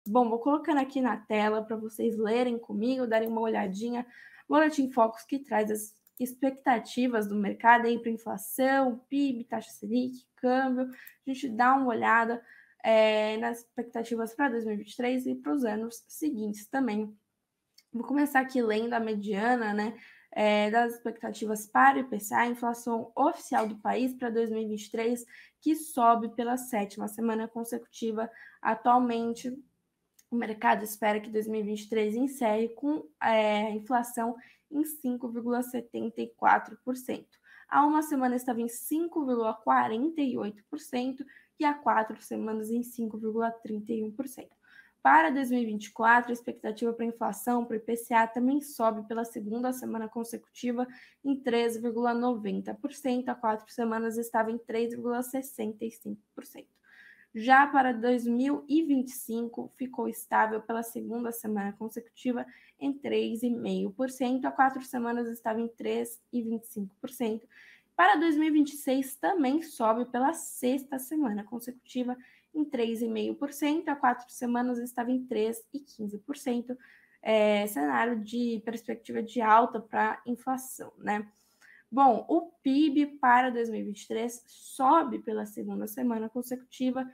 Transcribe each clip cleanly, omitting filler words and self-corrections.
Bom, vou colocando aqui na tela para vocês lerem comigo, darem uma olhadinha. Boletim Focus que traz as expectativas do mercado aí para inflação, PIB, taxa Selic, câmbio. A gente dá uma olhada nas expectativas para 2023 e para os anos seguintes também. Vou começar aqui lendo a mediana, né, das expectativas para o IPCA, a inflação oficial do país para 2023, que sobe pela 7ª semana consecutiva. Atualmente, o mercado espera que 2023 encerre com inflação em 5,74%. Há uma semana estava em 5,48% e há 4 semanas em 5,31%. Para 2024, a expectativa para a inflação, para o IPCA, também sobe pela 2ª semana consecutiva em 13,90%. Há 4 semanas estava em 3,65%. Já para 2025, ficou estável pela 2ª semana consecutiva em 3,5%. Há 4 semanas estava em 3,25%. Para 2026, também sobe pela 6ª semana consecutiva em 3,5%. Há 4 semanas estava em 3,15%. Cenário de perspectiva de alta para a inflação, né? Bom, o PIB para 2023 sobe pela 2ª semana consecutiva,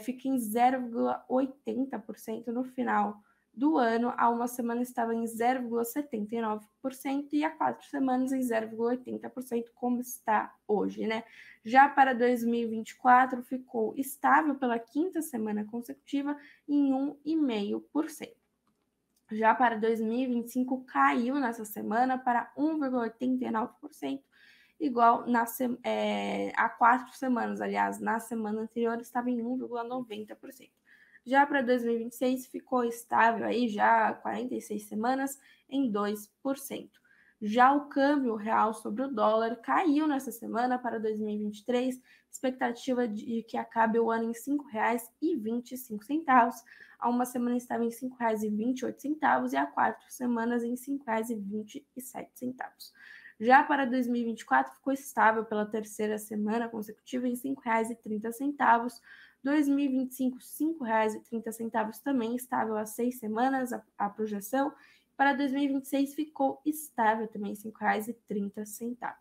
fica em 0,80% no final do ano. Há uma semana estava em 0,79% e há 4 semanas em 0,80%, como está hoje, né? Já para 2024 ficou estável pela 5ª semana consecutiva em 1,5%. Já para 2025, caiu nessa semana para 1,89%, igual há 4 semanas. Aliás, na semana anterior estava em 1,90%. Já para 2026, ficou estável aí, já 46 semanas, em 2%. Já o câmbio real sobre o dólar caiu nessa semana para 2023, expectativa de que acabe o ano em R$ 5,25. Há uma semana estava em R$ 5,28 e há 4 semanas em R$ 5,27. Já para 2024, ficou estável pela 3ª semana consecutiva em R$ 5,30. 2025, R$ 5,30 também estável há 6 semanas a projeção. Para 2026 ficou estável também, R$ 5,30.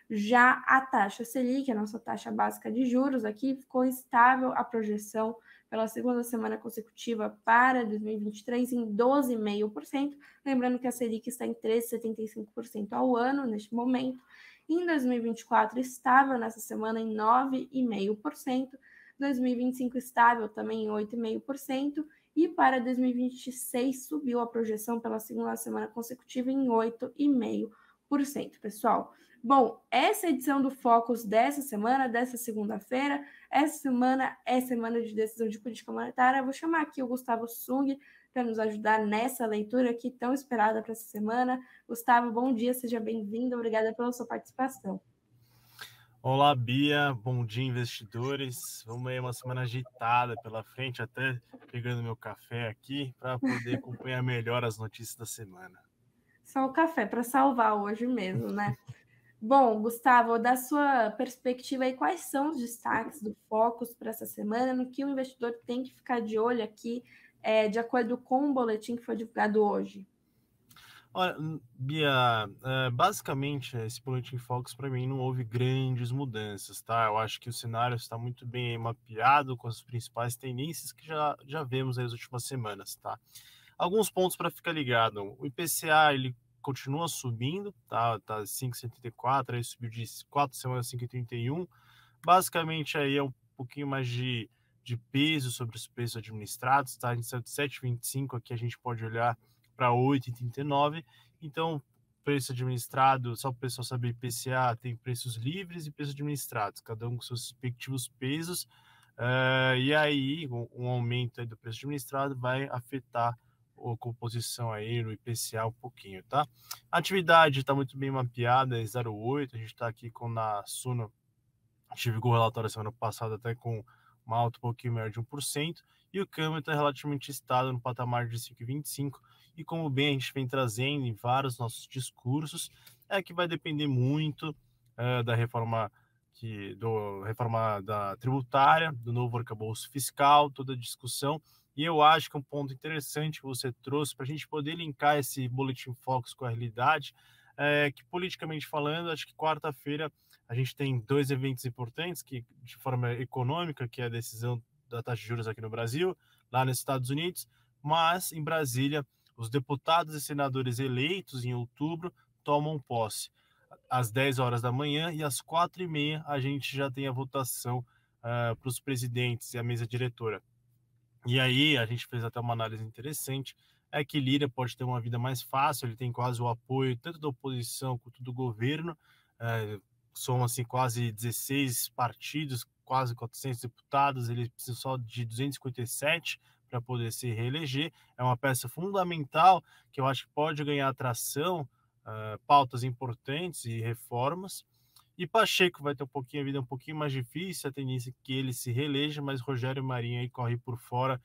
Já a taxa Selic, a nossa taxa básica de juros aqui, ficou estável a projeção pela 2ª semana consecutiva para 2023 em 12,5%. Lembrando que a Selic está em 13,75% ao ano neste momento. Em 2024, estável nessa semana em 9,5%. 2025 estável também em 8,5%. E para 2026 subiu a projeção pela 2ª semana consecutiva em 8,5%, pessoal. Bom, essa edição do Focus dessa semana, dessa segunda-feira, essa semana é semana de decisão de política monetária. Eu vou chamar aqui o Gustavo Sung para nos ajudar nessa leitura aqui tão esperada para essa semana. Gustavo, bom dia, seja bem-vindo, obrigada pela sua participação. Olá, Bia, bom dia, investidores. Vamos aí, uma semana agitada pela frente, até pegando meu café aqui para poder acompanhar melhor as notícias da semana. Só o café para salvar hoje mesmo, né? Bom, Gustavo, da sua perspectiva aí, quais são os destaques do Focus para essa semana, no que o investidor tem que ficar de olho aqui, de acordo com o boletim que foi divulgado hoje? Olha, Bia, basicamente esse Boletim Focus para mim não houve grandes mudanças, tá? Eu acho que o cenário está muito bem mapeado com as principais tendências que já vemos nas últimas semanas, tá? Alguns pontos para ficar ligado. O IPCA, ele continua subindo, tá 5,74, aí subiu de 4 semanas 5,31. Basicamente aí é um pouquinho mais de peso sobre os preços administrados, tá? A gente saiu de 7,25, aqui a gente pode olhar para 8,39. Então, preço administrado, só para o pessoal saber, IPCA tem preços livres e preços administrados, cada um com seus respectivos pesos. E aí, um aumento aí do preço administrado vai afetar a composição aí no IPCA um pouquinho, tá? A atividade está muito bem mapeada, é 0,8, a gente está aqui com na Suno, a gente divulgou o relatório semana passada até com uma alta um pouquinho maior de 1%, e o câmbio está relativamente estável no patamar de 5,25, e como bem a gente vem trazendo em vários nossos discursos, é que vai depender muito da reforma da tributária, do novo arcabouço fiscal, toda a discussão, E eu acho que um ponto interessante que você trouxe para a gente poder linkar esse Boletim Focus com a realidade é que, politicamente falando, acho que quarta-feira a gente tem dois eventos importantes que, de forma econômica, que é a decisão da taxa de juros aqui no Brasil, lá nos Estados Unidos, mas em Brasília, os deputados e senadores eleitos em outubro tomam posse às 10 horas da manhã e às 4h30 a gente já tem a votação para os presidentes e a mesa diretora. E aí a gente fez até uma análise interessante, é que Lira pode ter uma vida mais fácil, ele tem quase o apoio tanto da oposição quanto do governo, são assim quase 16 partidos, quase 400 deputados, ele precisa só de 257 para poder se reeleger, é uma peça fundamental que eu acho que pode ganhar atração, pautas importantes e reformas. E Pacheco vai ter a vida um pouquinho mais difícil, a tendência é que ele se reeleja, mas Rogério Marinho aí corre por fora,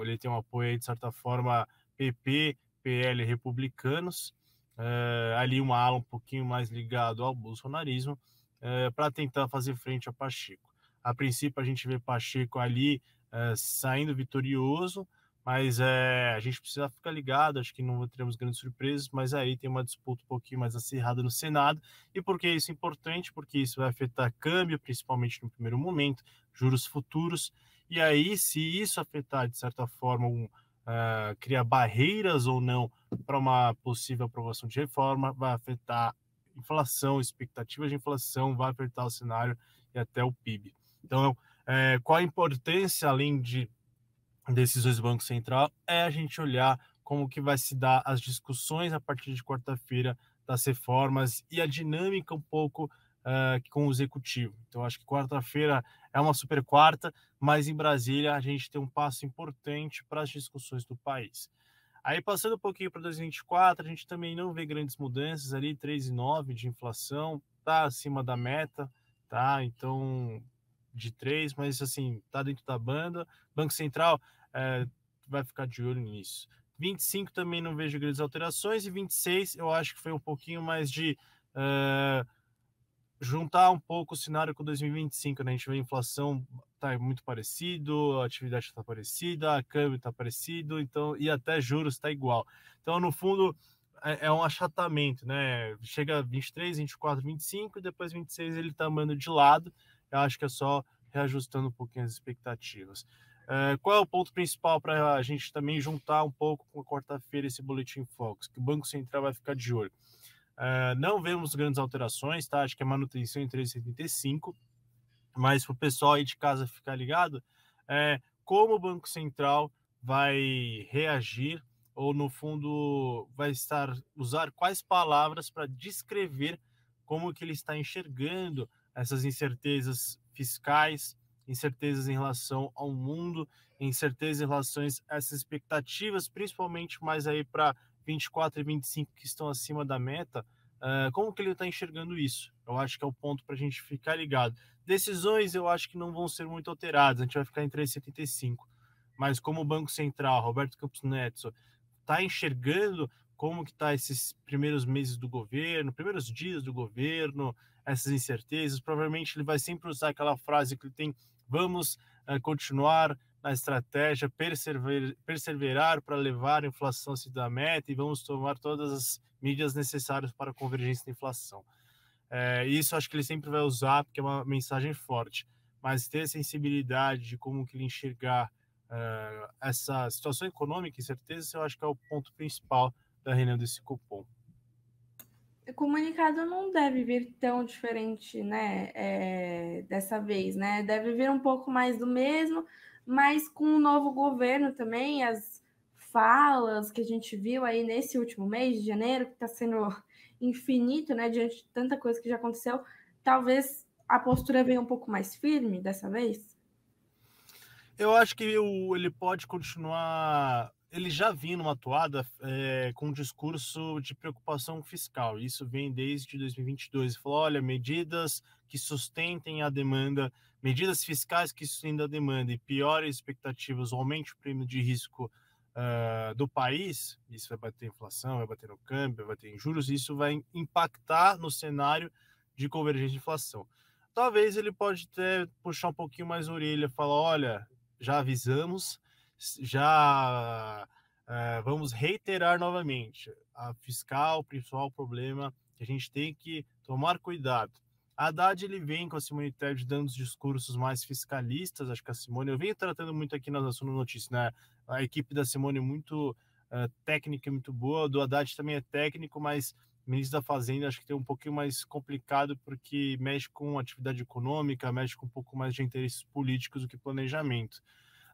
ele tem um apoio aí, de certa forma, PP, PL, republicanos, ali uma ala um pouquinho mais ligado ao bolsonarismo, para tentar fazer frente a Pacheco. A princípio a gente vê Pacheco ali saindo vitorioso, mas a gente precisa ficar ligado, acho que não teremos grandes surpresas, mas aí tem uma disputa um pouquinho mais acirrada no Senado. E por que isso é importante? Porque isso vai afetar câmbio, principalmente no primeiro momento, juros futuros, e aí se isso afetar, de certa forma, criar barreiras ou não para uma possível aprovação de reforma, vai afetar inflação, expectativas de inflação, vai afetar o cenário e até o PIB. Então, qual a importância, além desses dois bancos centrais, é a gente olhar como que vai se dar as discussões a partir de quarta-feira das reformas e a dinâmica um pouco com o executivo. Então, acho que quarta-feira é uma super quarta, mas em Brasília a gente tem um passo importante para as discussões do país. Aí, passando um pouquinho para 2024, a gente também não vê grandes mudanças ali, 3,9 de inflação, está acima da meta, tá? Então, de 3, mas assim, está dentro da banda. Banco Central vai ficar de olho nisso. 25 também não vejo grandes alterações, e 26 eu acho que foi um pouquinho mais de juntar um pouco o cenário com 2025, né? A gente vê a inflação tá muito parecido, a atividade está parecida, a câmbio está parecido, então, e até juros está igual. Então, no fundo, é um achatamento, né? Chega 23, 24, 25 e depois 26 ele está andando de lado. Eu acho que é só reajustando um pouquinho as expectativas. Qual é o ponto principal para a gente também juntar um pouco com a quarta-feira esse Boletim Focus? Que o Banco Central vai ficar de olho. Não vemos grandes alterações, tá? Acho que é manutenção em 3,75, mas para o pessoal aí de casa ficar ligado, como o Banco Central vai reagir, ou no fundo vai usar quais palavras para descrever como que ele está enxergando essas incertezas fiscais, incertezas em relação ao mundo, incertezas em relação a essas expectativas, principalmente mais aí para 24 e 25 que estão acima da meta, como que ele está enxergando isso? Eu acho que é o ponto para a gente ficar ligado. Decisões eu acho que não vão ser muito alteradas, a gente vai ficar em 3,75. Mas como o Banco Central, Roberto Campos Neto, está enxergando como que está esses primeiros meses do governo, primeiros dias do governo, essas incertezas, provavelmente ele vai sempre usar aquela frase que ele tem: vamos continuar na estratégia, perseverar para levar a inflação acima da meta e vamos tomar todas as medidas necessárias para a convergência da inflação. Isso acho que ele sempre vai usar, porque é uma mensagem forte, mas ter sensibilidade de como que ele enxergar essa situação econômica, incerteza, eu acho que é o ponto principal da reunião desse Copom. O comunicado não deve vir tão diferente, né, dessa vez, né? Deve vir um pouco mais do mesmo, mas com o novo governo também, as falas que a gente viu aí nesse último mês de janeiro, que está sendo infinito, né, diante de tanta coisa que já aconteceu, talvez a postura venha um pouco mais firme dessa vez? Eu acho que ele pode continuar. Ele já vinha numa atuada com um discurso de preocupação fiscal. Isso vem desde 2022. Ele falou: olha, medidas que sustentem a demanda, medidas fiscais que sustentem a demanda e piores expectativas, aumente o prêmio de risco do país. Isso vai bater inflação, vai bater no câmbio, vai bater em juros. Isso vai impactar no cenário de convergência de inflação. Talvez ele pode até puxar um pouquinho mais a orelha, falar: olha, já avisamos, já vamos reiterar novamente, a fiscal, o principal problema que a gente tem que tomar cuidado. A Haddad, ele vem com a Simone Tebet dando os discursos mais fiscalistas, acho que a Simone, eu venho tratando muito aqui na Nacional Notícias, né? A equipe da Simone é muito técnica, muito boa, do Haddad também é técnico, mas o ministro da Fazenda acho que tem um pouquinho mais complicado, porque mexe com atividade econômica, mexe com um pouco mais de interesses políticos do que planejamento.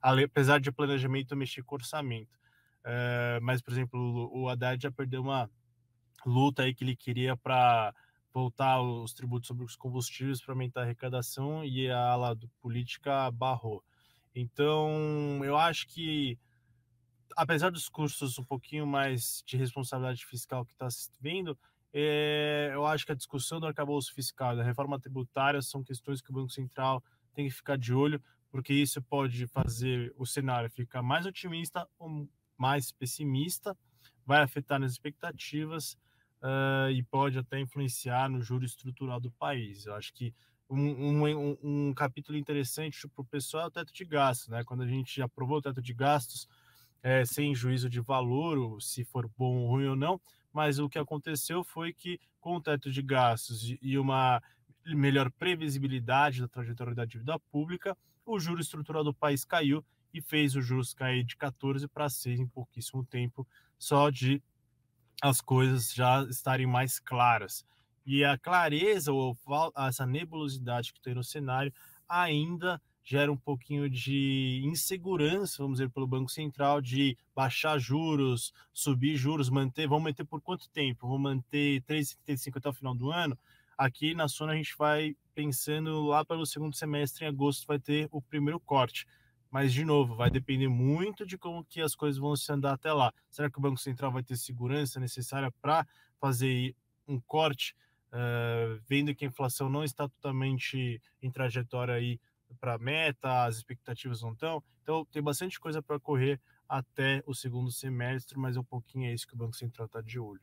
Apesar de planejamento mexer com orçamento. Mas, por exemplo, o Haddad já perdeu uma luta aí que ele queria para voltar os tributos sobre os combustíveis para aumentar a arrecadação, e a ala política barrou. Então, eu acho que, apesar dos custos um pouquinho mais de responsabilidade fiscal que está vendo, eu acho que a discussão do arcabouço fiscal e da reforma tributária são questões que o Banco Central tem que ficar de olho, porque isso pode fazer o cenário ficar mais otimista ou mais pessimista, vai afetar nas expectativas e pode até influenciar no juro estrutural do país. Eu acho que um capítulo interessante para o pessoal é o teto de gastos, né? Quando a gente aprovou o teto de gastos, sem juízo de valor, se for bom ou ruim ou não, mas o que aconteceu foi que, com o teto de gastos e uma melhor previsibilidade da trajetória da dívida pública, o juro estrutural do país caiu e fez os juros cair de 14 para 6 em pouquíssimo tempo, só de as coisas já estarem mais claras. E a clareza ou essa nebulosidade que tem no cenário ainda gera um pouquinho de insegurança, vamos dizer, pelo Banco Central, de baixar juros, subir juros, vamos manter por quanto tempo? Vamos manter 3,75 até o final do ano? Aqui na Sona a gente vai pensando lá pelo segundo semestre, em agosto vai ter o primeiro corte. Mas, de novo, vai depender muito de como que as coisas vão se andar até lá. Será que o Banco Central vai ter segurança necessária para fazer um corte, vendo que a inflação não está totalmente em trajetória aí para a meta, as expectativas não estão? Então, tem bastante coisa para correr até o segundo semestre, mas um pouquinho é isso que o Banco Central está de olho.